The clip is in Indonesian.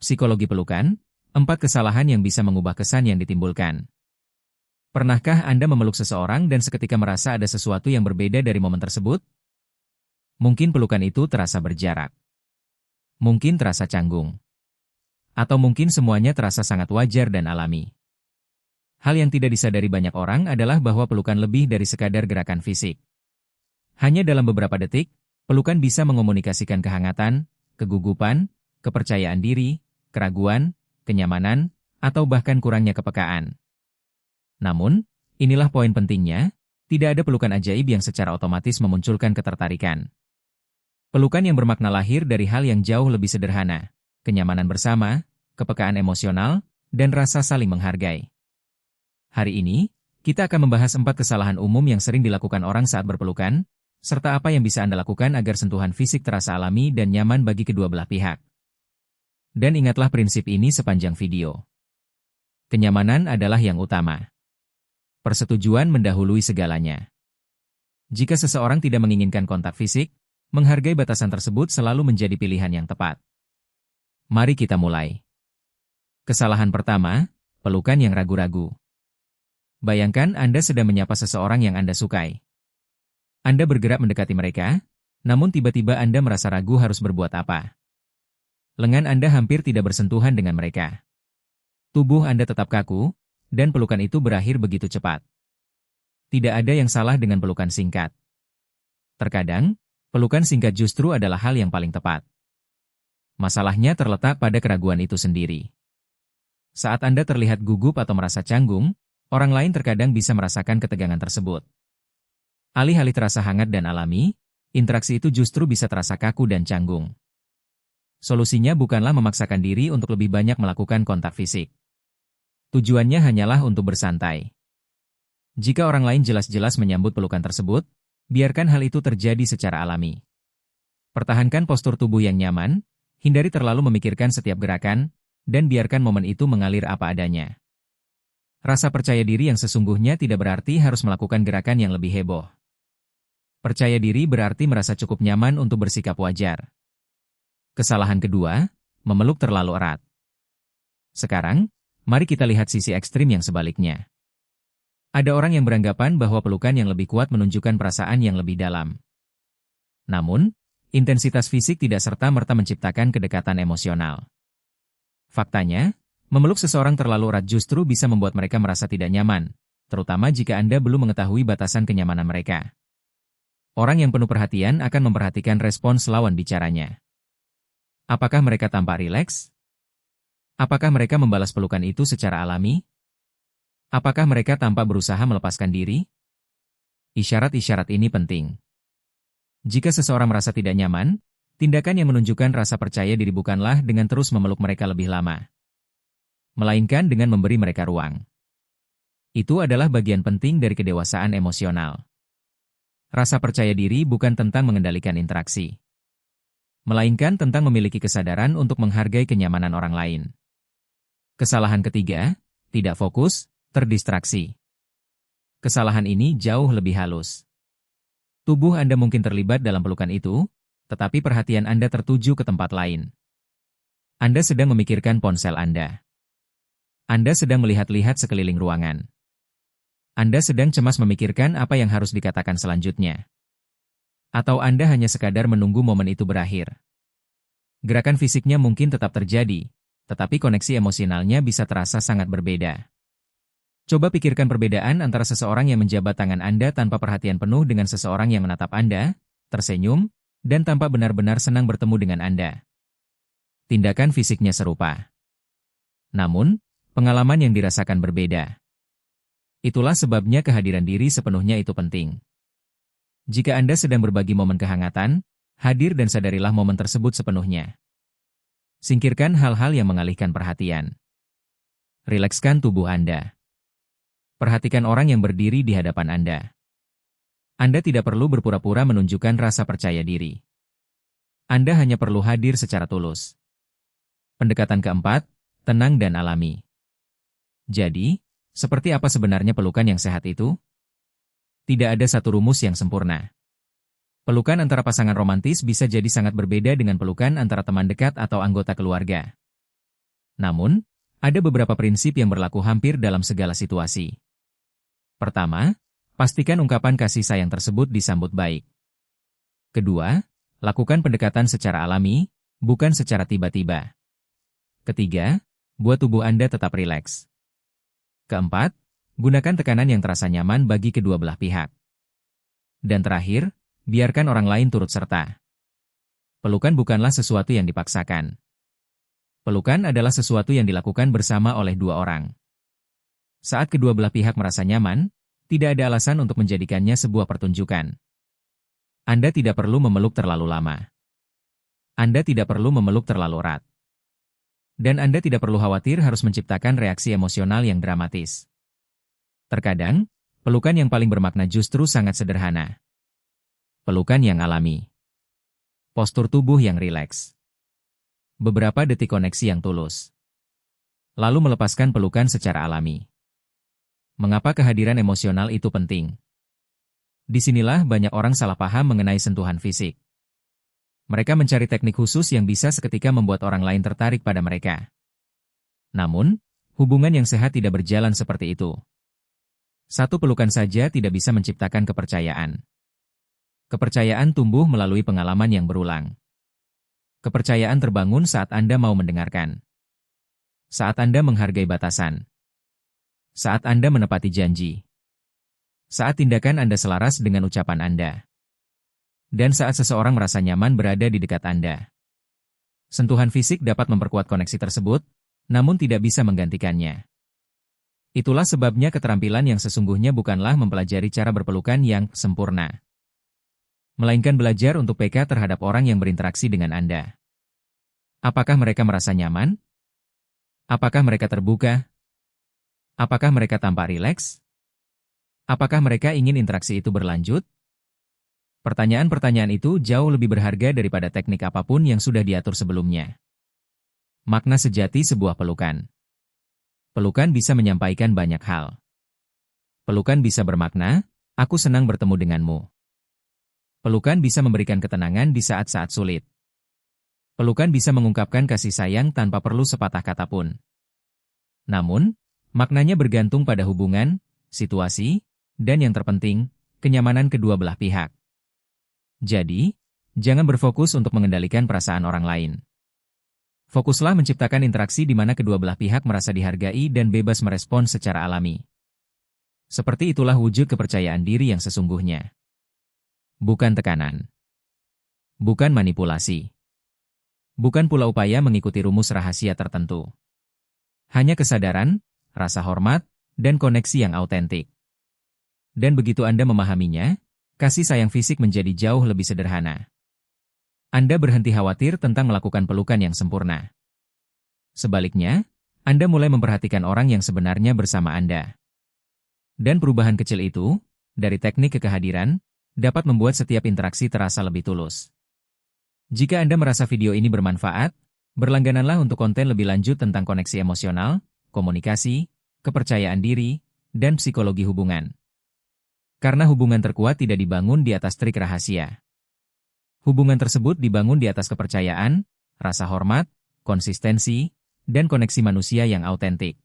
Psikologi pelukan, 4 kesalahan yang bisa mengubah kesan yang ditimbulkan. Pernahkah Anda memeluk seseorang dan seketika merasa ada sesuatu yang berbeda dari momen tersebut? Mungkin pelukan itu terasa berjarak. Mungkin terasa canggung. Atau mungkin semuanya terasa sangat wajar dan alami. Hal yang tidak disadari banyak orang adalah bahwa pelukan lebih dari sekadar gerakan fisik. Hanya dalam beberapa detik, pelukan bisa mengomunikasikan kehangatan, kegugupan, kepercayaan diri, keraguan, kenyamanan, atau bahkan kurangnya kepekaan. Namun, inilah poin pentingnya, tidak ada pelukan ajaib yang secara otomatis memunculkan ketertarikan. Pelukan yang bermakna lahir dari hal yang jauh lebih sederhana, kenyamanan bersama, kepekaan emosional, dan rasa saling menghargai. Hari ini, kita akan membahas 4 kesalahan umum yang sering dilakukan orang saat berpelukan, serta apa yang bisa Anda lakukan agar sentuhan fisik terasa alami dan nyaman bagi kedua belah pihak. Dan ingatlah prinsip ini sepanjang video. Kenyamanan adalah yang utama. Persetujuan mendahului segalanya. Jika seseorang tidak menginginkan kontak fisik, menghargai batasan tersebut selalu menjadi pilihan yang tepat. Mari kita mulai. Kesalahan pertama, pelukan yang ragu-ragu. Bayangkan Anda sedang menyapa seseorang yang Anda sukai. Anda bergerak mendekati mereka, namun tiba-tiba Anda merasa ragu harus berbuat apa. Lengan Anda hampir tidak bersentuhan dengan mereka. Tubuh Anda tetap kaku, dan pelukan itu berakhir begitu cepat. Tidak ada yang salah dengan pelukan singkat. Terkadang, pelukan singkat justru adalah hal yang paling tepat. Masalahnya terletak pada keraguan itu sendiri. Saat Anda terlihat gugup atau merasa canggung, orang lain terkadang bisa merasakan ketegangan tersebut. Alih-alih terasa hangat dan alami, interaksi itu justru bisa terasa kaku dan canggung. Solusinya bukanlah memaksakan diri untuk lebih banyak melakukan kontak fisik. Tujuannya hanyalah untuk bersantai. Jika orang lain jelas-jelas menyambut pelukan tersebut, biarkan hal itu terjadi secara alami. Pertahankan postur tubuh yang nyaman, hindari terlalu memikirkan setiap gerakan, dan biarkan momen itu mengalir apa adanya. Rasa percaya diri yang sesungguhnya tidak berarti harus melakukan gerakan yang lebih heboh. Percaya diri berarti merasa cukup nyaman untuk bersikap wajar. Kesalahan kedua, memeluk terlalu erat. Sekarang, mari kita lihat sisi ekstrim yang sebaliknya. Ada orang yang beranggapan bahwa pelukan yang lebih kuat menunjukkan perasaan yang lebih dalam. Namun, intensitas fisik tidak serta-merta menciptakan kedekatan emosional. Faktanya, memeluk seseorang terlalu erat justru bisa membuat mereka merasa tidak nyaman, terutama jika Anda belum mengetahui batasan kenyamanan mereka. Orang yang penuh perhatian akan memperhatikan respons lawan bicaranya. Apakah mereka tampak rileks? Apakah mereka membalas pelukan itu secara alami? Apakah mereka tampak berusaha melepaskan diri? Isyarat-isyarat ini penting. Jika seseorang merasa tidak nyaman, tindakan yang menunjukkan rasa percaya diri bukanlah dengan terus memeluk mereka lebih lama, melainkan dengan memberi mereka ruang. Itu adalah bagian penting dari kedewasaan emosional. Rasa percaya diri bukan tentang mengendalikan interaksi, melainkan tentang memiliki kesadaran untuk menghargai kenyamanan orang lain. Kesalahan ketiga, tidak fokus, terdistraksi. Kesalahan ini jauh lebih halus. Tubuh Anda mungkin terlibat dalam pelukan itu, tetapi perhatian Anda tertuju ke tempat lain. Anda sedang memikirkan ponsel Anda. Anda sedang melihat-lihat sekeliling ruangan. Anda sedang cemas memikirkan apa yang harus dikatakan selanjutnya. Atau Anda hanya sekadar menunggu momen itu berakhir. Gerakan fisiknya mungkin tetap terjadi, tetapi koneksi emosionalnya bisa terasa sangat berbeda. Coba pikirkan perbedaan antara seseorang yang menjabat tangan Anda tanpa perhatian penuh dengan seseorang yang menatap Anda, tersenyum, dan tampak benar-benar senang bertemu dengan Anda. Tindakan fisiknya serupa. Namun, pengalaman yang dirasakan berbeda. Itulah sebabnya kehadiran diri sepenuhnya itu penting. Jika Anda sedang berbagi momen kehangatan, hadir dan sadarilah momen tersebut sepenuhnya. Singkirkan hal-hal yang mengalihkan perhatian. Rilekskan tubuh Anda. Perhatikan orang yang berdiri di hadapan Anda. Anda tidak perlu berpura-pura menunjukkan rasa percaya diri. Anda hanya perlu hadir secara tulus. Pendekatan keempat, tenang dan alami. Jadi, seperti apa sebenarnya pelukan yang sehat itu? Tidak ada satu rumus yang sempurna. Pelukan antara pasangan romantis bisa jadi sangat berbeda dengan pelukan antara teman dekat atau anggota keluarga. Namun, ada beberapa prinsip yang berlaku hampir dalam segala situasi. Pertama, pastikan ungkapan kasih sayang tersebut disambut baik. Kedua, lakukan pendekatan secara alami, bukan secara tiba-tiba. Ketiga, buat tubuh Anda tetap rileks. Keempat, gunakan tekanan yang terasa nyaman bagi kedua belah pihak. Dan terakhir, biarkan orang lain turut serta. Pelukan bukanlah sesuatu yang dipaksakan. Pelukan adalah sesuatu yang dilakukan bersama oleh dua orang. Saat kedua belah pihak merasa nyaman, tidak ada alasan untuk menjadikannya sebuah pertunjukan. Anda tidak perlu memeluk terlalu lama. Anda tidak perlu memeluk terlalu erat. Dan Anda tidak perlu khawatir harus menciptakan reaksi emosional yang dramatis. Terkadang, pelukan yang paling bermakna justru sangat sederhana. Pelukan yang alami. Postur tubuh yang rileks. Beberapa detik koneksi yang tulus. Lalu melepaskan pelukan secara alami. Mengapa kehadiran emosional itu penting? Disinilah banyak orang salah paham mengenai sentuhan fisik. Mereka mencari teknik khusus yang bisa seketika membuat orang lain tertarik pada mereka. Namun, hubungan yang sehat tidak berjalan seperti itu. Satu pelukan saja tidak bisa menciptakan kepercayaan. Kepercayaan tumbuh melalui pengalaman yang berulang. Kepercayaan terbangun saat Anda mau mendengarkan. Saat Anda menghargai batasan. Saat Anda menepati janji. Saat tindakan Anda selaras dengan ucapan Anda. Dan saat seseorang merasa nyaman berada di dekat Anda. Sentuhan fisik dapat memperkuat koneksi tersebut, namun tidak bisa menggantikannya. Itulah sebabnya keterampilan yang sesungguhnya bukanlah mempelajari cara berpelukan yang sempurna, melainkan belajar untuk peka terhadap orang yang berinteraksi dengan Anda. Apakah mereka merasa nyaman? Apakah mereka terbuka? Apakah mereka tampak rileks? Apakah mereka ingin interaksi itu berlanjut? Pertanyaan-pertanyaan itu jauh lebih berharga daripada teknik apapun yang sudah diatur sebelumnya. Makna sejati sebuah pelukan. Pelukan bisa menyampaikan banyak hal. Pelukan bisa bermakna, aku senang bertemu denganmu. Pelukan bisa memberikan ketenangan di saat-saat sulit. Pelukan bisa mengungkapkan kasih sayang tanpa perlu sepatah kata pun. Namun, maknanya bergantung pada hubungan, situasi, dan yang terpenting, kenyamanan kedua belah pihak. Jadi, jangan berfokus untuk mengendalikan perasaan orang lain. Fokuslah menciptakan interaksi di mana kedua belah pihak merasa dihargai dan bebas merespons secara alami. Seperti itulah wujud kepercayaan diri yang sesungguhnya. Bukan tekanan. Bukan manipulasi. Bukan pula upaya mengikuti rumus rahasia tertentu. Hanya kesadaran, rasa hormat, dan koneksi yang autentik. Dan begitu Anda memahaminya, kasih sayang fisik menjadi jauh lebih sederhana. Anda berhenti khawatir tentang melakukan pelukan yang sempurna. Sebaliknya, Anda mulai memperhatikan orang yang sebenarnya bersama Anda. Dan perubahan kecil itu, dari teknik ke kehadiran, dapat membuat setiap interaksi terasa lebih tulus. Jika Anda merasa video ini bermanfaat, berlanggananlah untuk konten lebih lanjut tentang koneksi emosional, komunikasi, kepercayaan diri, dan psikologi hubungan. Karena hubungan terkuat tidak dibangun di atas trik rahasia. Hubungan tersebut dibangun di atas kepercayaan, rasa hormat, konsistensi, dan koneksi manusia yang autentik.